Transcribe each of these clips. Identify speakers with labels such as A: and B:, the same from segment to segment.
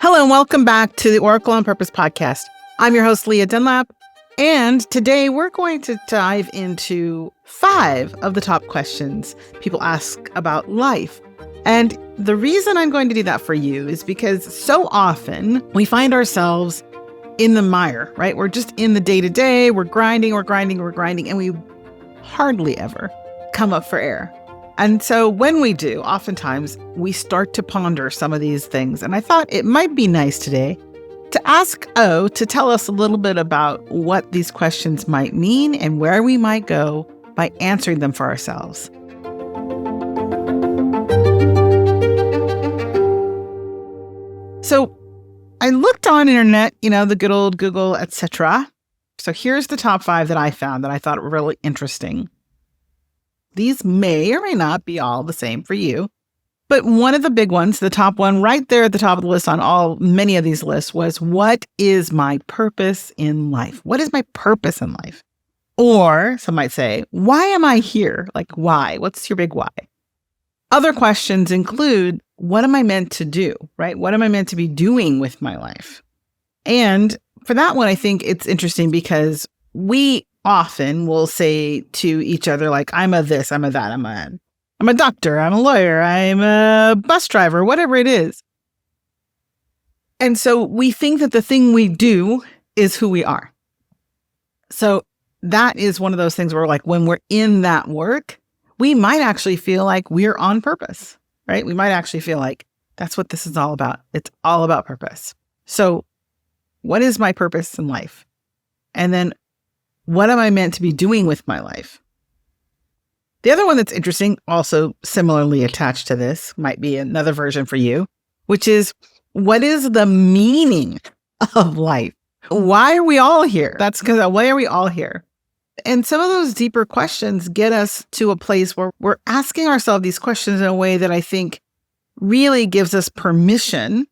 A: Hello and welcome back to the Oracle on Purpose podcast. I'm your host, Leah Dunlap, and today we're going to dive into 5 of the top questions people ask about life. And the reason I'm going to do that for you is because so often we find ourselves in the mire, right? We're just in the day-to-day, we're grinding, and we hardly ever come up for air. And so when we do, oftentimes we start to ponder some of these things. And I thought it might be nice today to ask O to tell us a little bit about what these questions might mean and where we might go by answering them for ourselves. So I looked on internet, the good old Google, etc. So here's the top 5 that I found that I thought were really interesting. These may or may not be all the same for you, but one of the big ones, the top one right there at the top of the list on many of these lists was, what is my purpose in life? What is my purpose in life? Or some might say, why am I here? Like, why? What's your big why? Other questions include, what am I meant to do, right? What am I meant to be doing with my life? And for that one, I think it's interesting because we often will say to each other, like, I'm a this, I'm a that, I'm a doctor, I'm a lawyer, I'm a bus driver, whatever it is. And so we think that the thing we do is who we are. So that is one of those things where, like, when we're in that work, we might actually feel like we're on purpose, right? We might actually feel like that's what this is all about. It's all about purpose. So what is my purpose in life? And then what am I meant to be doing with my life? The other one that's interesting, also similarly attached to this, might be another version for you, which is, what is the meaning of life? Why are we all here? That's because why are we all here? And some of those deeper questions get us to a place where we're asking ourselves these questions in a way that I think really gives us permission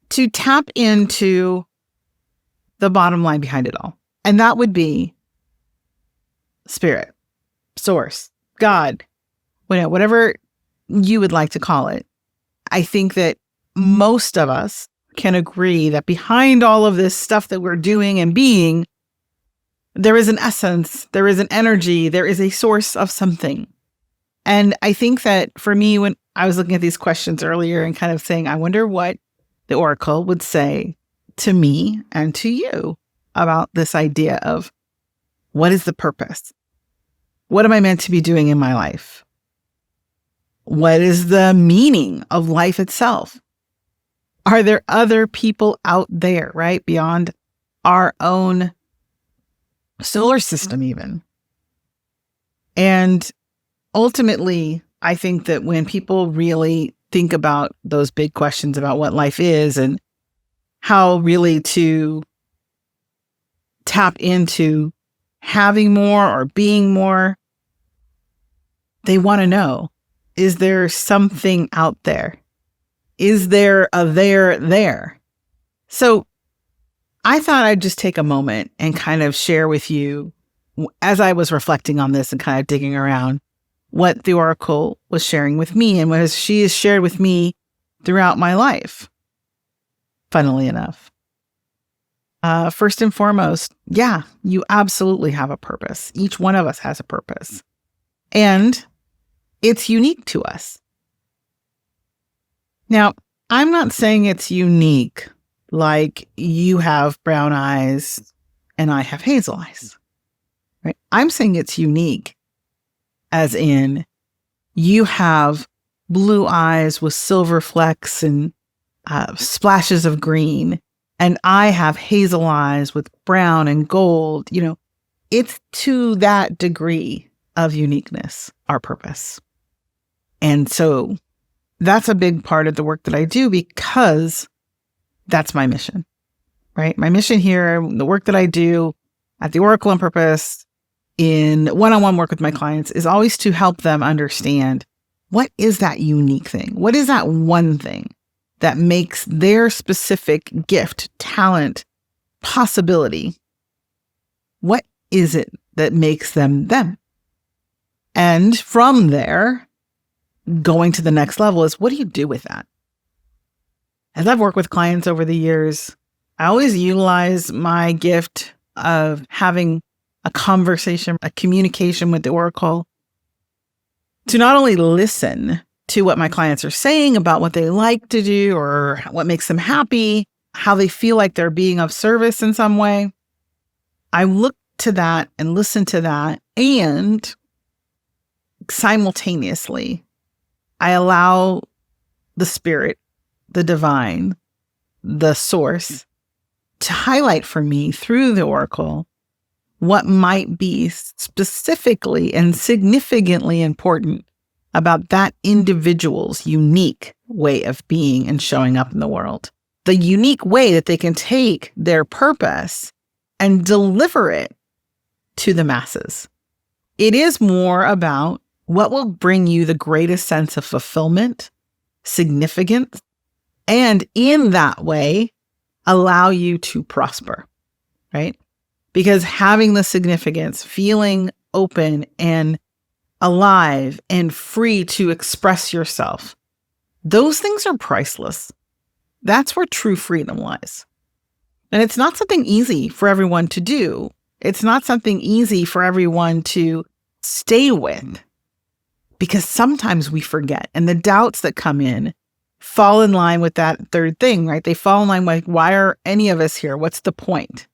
A: to tap into the bottom line behind it all. And that would be spirit, source, God, whatever you would like to call it. I think that most of us can agree that behind all of this stuff that we're doing and being, there is an essence, there is an energy, there is a source of something. And I think that for me, when I was looking at these questions earlier and kind of saying, I wonder what the Oracle would say to me and to you about this idea of, what is the purpose? What am I meant to be doing in my life? What is the meaning of life itself? Are there other people out there, right, beyond our own solar system even? And ultimately, I think that when people really think about those big questions about what life is and how really to tap into having more or being more, they want to know, is there something out there? Is there a there? So I thought I'd just take a moment and kind of share with you, as I was reflecting on this and kind of digging around, what the Oracle was sharing with me and what she has shared with me throughout my life, funnily enough. First and foremost, yeah, you absolutely have a purpose. Each one of us has a purpose. And it's unique to us. Now, I'm not saying it's unique like you have brown eyes and I have hazel eyes, right? I'm saying it's unique as in you have blue eyes with silver flecks and splashes of green, and I have hazel eyes with brown and gold. It's to that degree of uniqueness, our purpose. And so that's a big part of the work that I do because that's my mission, right? My mission here, the work that I do at the Oracle on Purpose in one-on-one work with my clients is always to help them understand, what is that unique thing? What is that one thing that makes their specific gift, talent, possibility? What is it that makes them them? And from there, going to the next level is, what do you do with that? As I've worked with clients over the years, I always utilize my gift of having a conversation, a communication with the oracle to not only listen to what my clients are saying about what they like to do or what makes them happy, how they feel like they're being of service in some way. I look to that and listen to that, and simultaneously, I allow the spirit, the divine, the source to highlight for me through the oracle what might be specifically and significantly important about that individual's unique way of being and showing up in the world. The unique way that they can take their purpose and deliver it to the masses. It is more about what will bring you the greatest sense of fulfillment, significance, and in that way, allow you to prosper, right? Because having the significance, feeling open and alive and free to express yourself, those things are priceless. That's where true freedom lies. And it's not something easy for everyone to do. It's not something easy for everyone to stay with, because sometimes we forget, and the doubts that come in fall in line with that third thing, right? They fall in line with, why are any of us here? What's the point?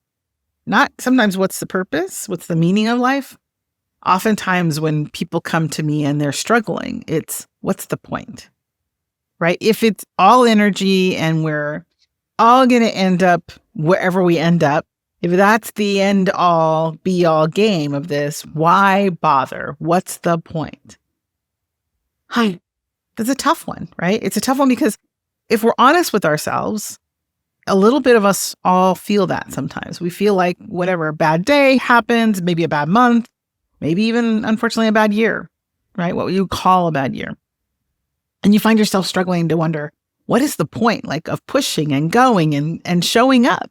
A: Not sometimes what's the purpose? What's the meaning of life? Oftentimes when people come to me and they're struggling, it's what's the point, right? If it's all energy and we're all going to end up wherever we end up, if that's the end all be all game of this, why bother? What's the point? Hi. That's a tough one, right? It's a tough one because if we're honest with ourselves, a little bit of us all feel that sometimes. We feel like whatever, a bad day happens, maybe a bad month, maybe even, unfortunately, a bad year, right? What you call a bad year. And you find yourself struggling to wonder, what is the point, like, of pushing and going and showing up?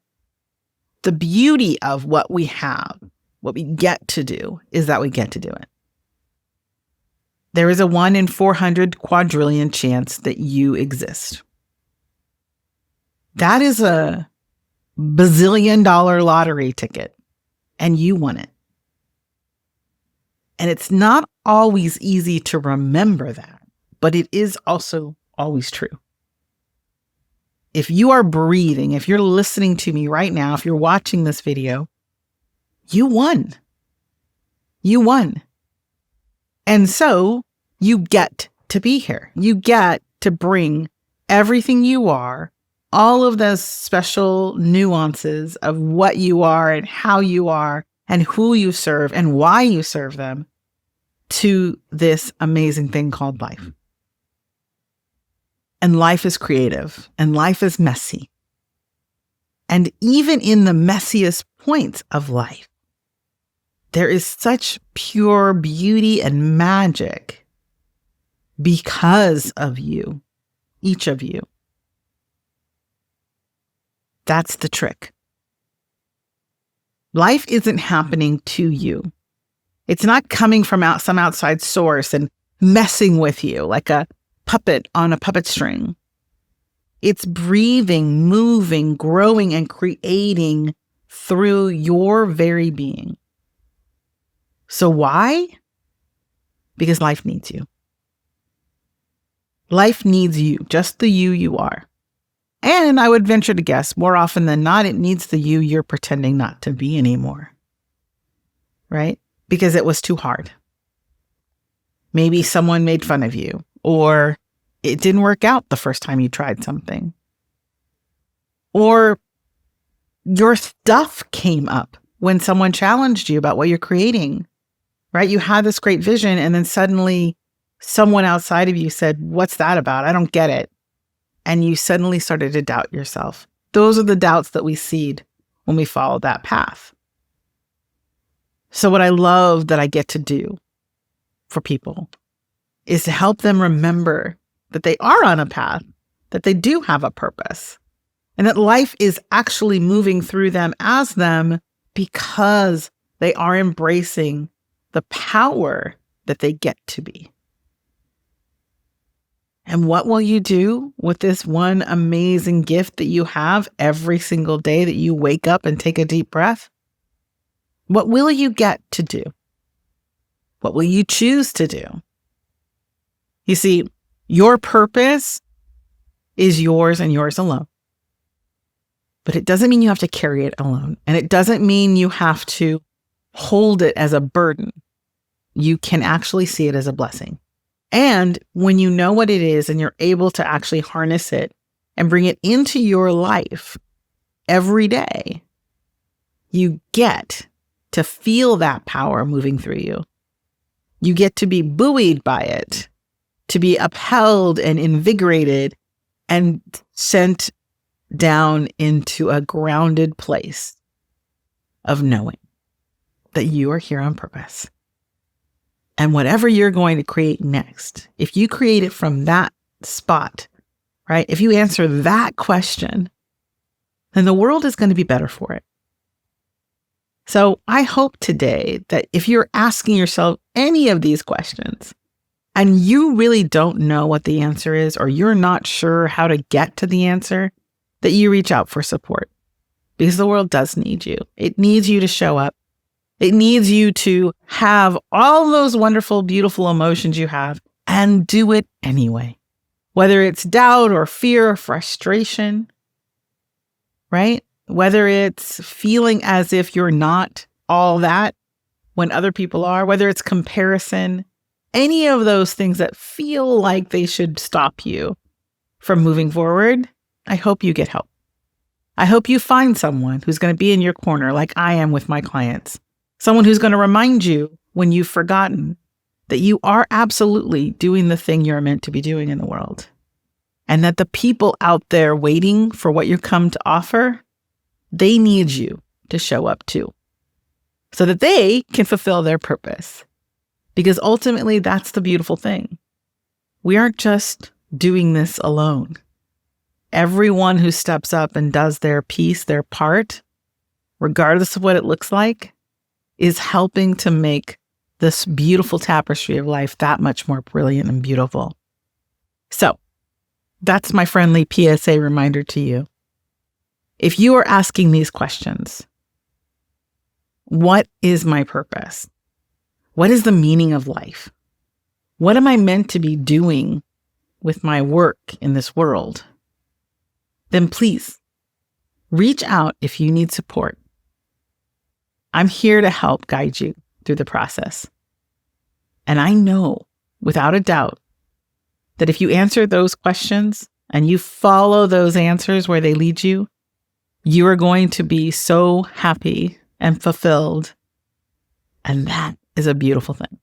A: The beauty of what we have, what we get to do, is that we get to do it. There is a 1 in 400 quadrillion chance that you exist. That is a bazillion-dollar lottery ticket, and you won it. And it's not always easy to remember that, but it is also always true. If you are breathing, if you're listening to me right now, if you're watching this video, you won. You won. And so you get to be here. You get to bring everything you are, all of those special nuances of what you are and how you are and who you serve and why you serve them to this amazing thing called life. And life is creative and life is messy. And even in the messiest points of life, there is such pure beauty and magic because of you, each of you. That's the trick. Life isn't happening to you. It's not coming from some outside source and messing with you like a puppet on a puppet string. It's breathing, moving, growing, and creating through your very being. So why? Because life needs you. Life needs you, just the you are. And I would venture to guess, more often than not, it needs the you you're pretending not to be anymore. Right? Because it was too hard. Maybe someone made fun of you, or it didn't work out the first time you tried something. Or your stuff came up when someone challenged you about what you're creating. Right? You had this great vision, and then suddenly someone outside of you said, "What's that about? I don't get it." And you suddenly started to doubt yourself. Those are the doubts that we seed when we follow that path. So what I love that I get to do for people is to help them remember that they are on a path, that they do have a purpose, and that life is actually moving through them as them because they are embracing the power that they get to be. And what will you do with this one amazing gift that you have every single day that you wake up and take a deep breath? What will you get to do? What will you choose to do? You see, your purpose is yours and yours alone. But it doesn't mean you have to carry it alone. And it doesn't mean you have to hold it as a burden. You can actually see it as a blessing. And when you know what it is and you're able to actually harness it and bring it into your life every day, you get to feel that power moving through you. You get to be buoyed by it, to be upheld and invigorated and sent down into a grounded place of knowing that you are here on purpose. And whatever you're going to create next, if you create it from that spot, right? If you answer that question, then the world is going to be better for it. So I hope today that if you're asking yourself any of these questions and you really don't know what the answer is, or you're not sure how to get to the answer, that you reach out for support, because the world does need you. It needs you to show up. It needs you to have all those wonderful, beautiful emotions you have and do it anyway. Whether it's doubt or fear or frustration, right? Whether it's feeling as if you're not all that when other people are, whether it's comparison, any of those things that feel like they should stop you from moving forward, I hope you get help. I hope you find someone who's going to be in your corner like I am with my clients. Someone who's going to remind you when you've forgotten that you are absolutely doing the thing you're meant to be doing in the world. And that the people out there waiting for what you come to offer, they need you to show up too, so that they can fulfill their purpose. Because ultimately, that's the beautiful thing. We aren't just doing this alone. Everyone who steps up and does their piece, their part, regardless of what it looks like, is helping to make this beautiful tapestry of life that much more brilliant and beautiful. So that's my friendly PSA reminder to you. If you are asking these questions, what is my purpose? What is the meaning of life? What am I meant to be doing with my work in this world? Then please reach out if you need support. I'm here to help guide you through the process. And I know without a doubt that if you answer those questions and you follow those answers where they lead you, you are going to be so happy and fulfilled. And that is a beautiful thing.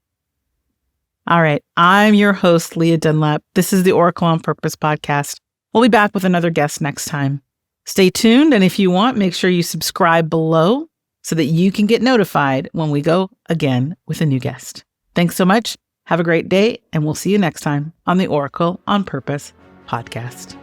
A: All right. I'm your host, Leah Dunlap. This is the Oracle on Purpose podcast. We'll be back with another guest next time. Stay tuned. And if you want, make sure you subscribe below so that you can get notified when we go again with a new guest. Thanks so much. Have a great day. And we'll see you next time on the Oracle on Purpose podcast.